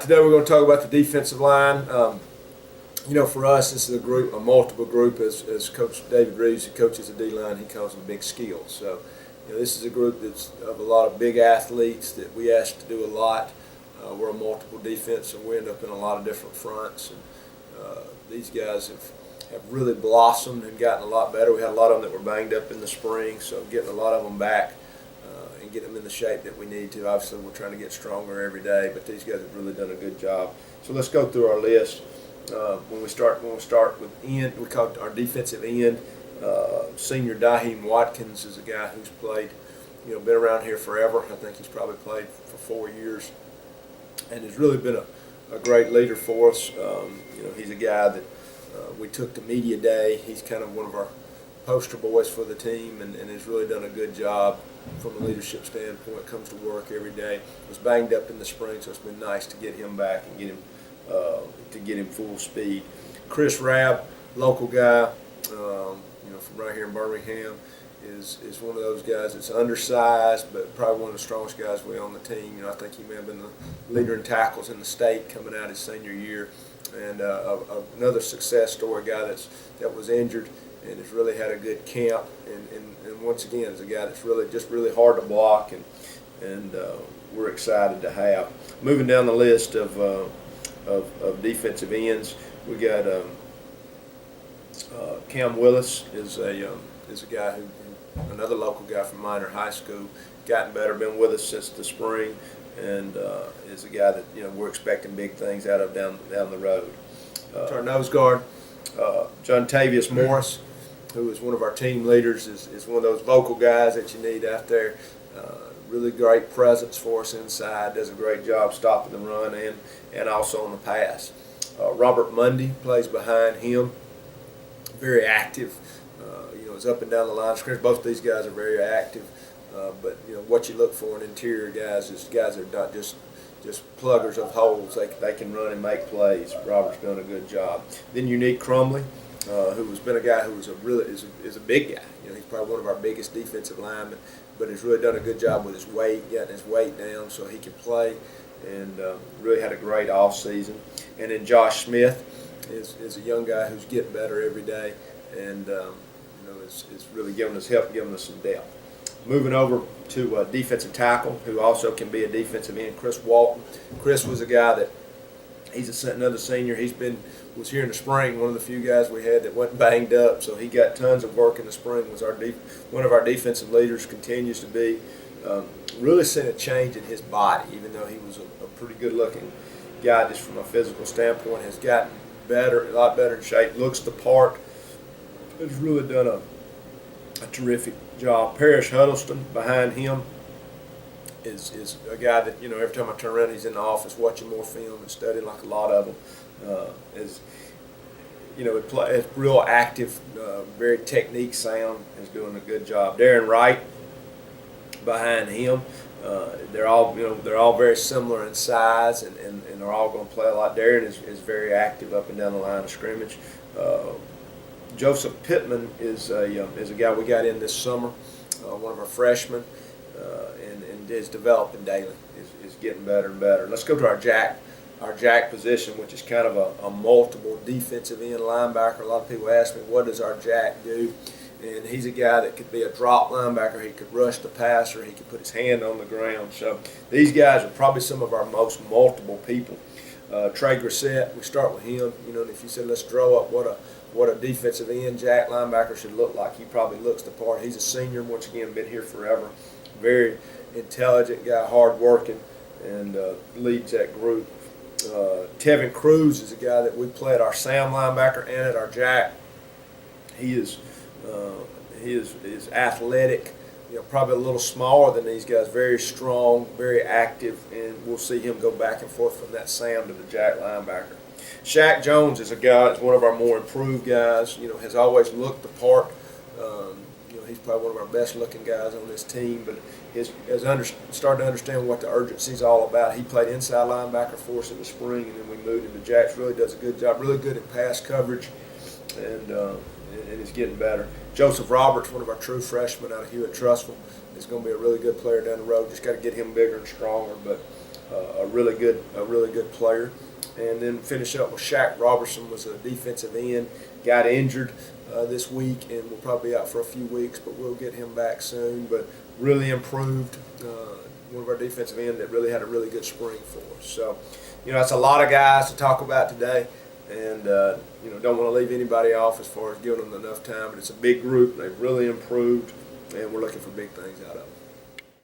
right, today we're going to talk about the defensive line. For us, this is a multiple group. As Coach David Reeves, who coaches the D-line, he calls them big skills. So, this is a group that's of a lot of big athletes that we ask to do a lot. We're a multiple defense, and we end up in a lot of different fronts. And these guys have really blossomed and gotten a lot better. We had a lot of them that were banged up in the spring, so getting a lot of them back and get them in the shape that we need to. Obviously, we're trying to get stronger every day, but these guys have really done a good job. So let's go through our list. When we start with end, we call it our defensive end. Senior Daheem Watkins is a guy who's played, been around here forever. I think he's probably played for 4 years, and has really been a great leader for us. He's a guy that we took to media day. He's kind of one of our poster boys for the team, and has really done a good job from a leadership standpoint. Comes to work every day. Was banged up in the spring, so it's been nice to get him back and get him full speed. Chris Rabb, local guy, from right here in Birmingham, is one of those guys that's undersized, but probably one of the strongest guys we on the team. I think he may have been the leader in tackles in the state coming out his senior year, and another success story, guy that was injured and has really had a good camp, and once again is a guy that's really hard to block, and we're excited to have. Moving down the list of defensive ends, we got Cam Willis is a guy who another local guy from Minor High School, gotten better, been with us since the spring, and is a guy that we're expecting big things out of down the road. Our nose guard, John Tavius Morris, who is one of our team leaders, is one of those vocal guys that you need out there. Really great presence for us inside, does a great job stopping the run and also on the pass. Robert Mundy plays behind him, very active, is up and down the line of scrimmage. Both these guys are very active, but what you look for in interior guys is guys that are not just pluggers of holes. They can run and make plays. Robert's done a good job. Then Unique Crumley, who has been a guy who is a big guy. He's probably one of our biggest defensive linemen, but has really done a good job with his weight, getting his weight down so he can play, and really had a great off season. And then Josh Smith is a young guy who's getting better every day, and is really giving us some depth. Moving over to defensive tackle, who also can be a defensive end, Chris Walton. Chris was a guy that he's another senior. Was here in the spring, one of the few guys we had that wasn't banged up, so he got tons of work in the spring. Was one of our defensive leaders, continues to be. Really seen a change in his body, even though he was a pretty good-looking guy just from a physical standpoint. Has gotten better, a lot better in shape, looks the part. Has really done a terrific job. Parrish Huddleston behind him is a guy that every time I turn around, he's in the office watching more film and studying like a lot of them. Is real active, very technique sound, is doing a good job. Darren Wright behind him, they're all very similar in size, and they're all going to play a lot. Darren is very active up and down the line of scrimmage. Joseph Pittman is a guy we got in this summer, one of our freshmen, and is developing daily, is getting better and better. Let's go to our jack position, which is kind of a multiple defensive end linebacker. A lot of people ask me, what does our jack do? And he's a guy that could be a drop linebacker. He could rush the passer. He could put his hand on the ground. So these guys are probably some of our most multiple people. Trey Grissett, we start with him. If you said let's draw up what a defensive end jack linebacker should look like, he probably looks the part. He's a senior, once again, been here forever. Very intelligent guy, hard-working, and leads that group. Tevin Cruz is a guy that we play at our Sam linebacker and at our jack. He is athletic, probably a little smaller than these guys, very strong, very active, and we'll see him go back and forth from that Sam to the jack linebacker. Shaq Jones is a guy that's one of our more improved guys, has always looked the part. He's probably one of our best looking guys on this team, but has started to understand what the urgency is all about. He played inside linebacker for us in the spring, and then we moved him to jacks. Really does a good job, really good at pass coverage, and he's getting better. Joseph Roberts, one of our true freshmen out of Hewitt-Trussville, is going to be a really good player down the road. Just got to get him bigger and stronger, but a really good player. And then finish up with Shaq Robertson, was a defensive end, got injured this week and will probably be out for a few weeks, but we'll get him back soon. But really improved. One of our defensive end that really had a really good spring for us. So, that's a lot of guys to talk about today, and don't want to leave anybody off as far as giving them enough time. But it's a big group. They've really improved, and we're looking for big things out of them.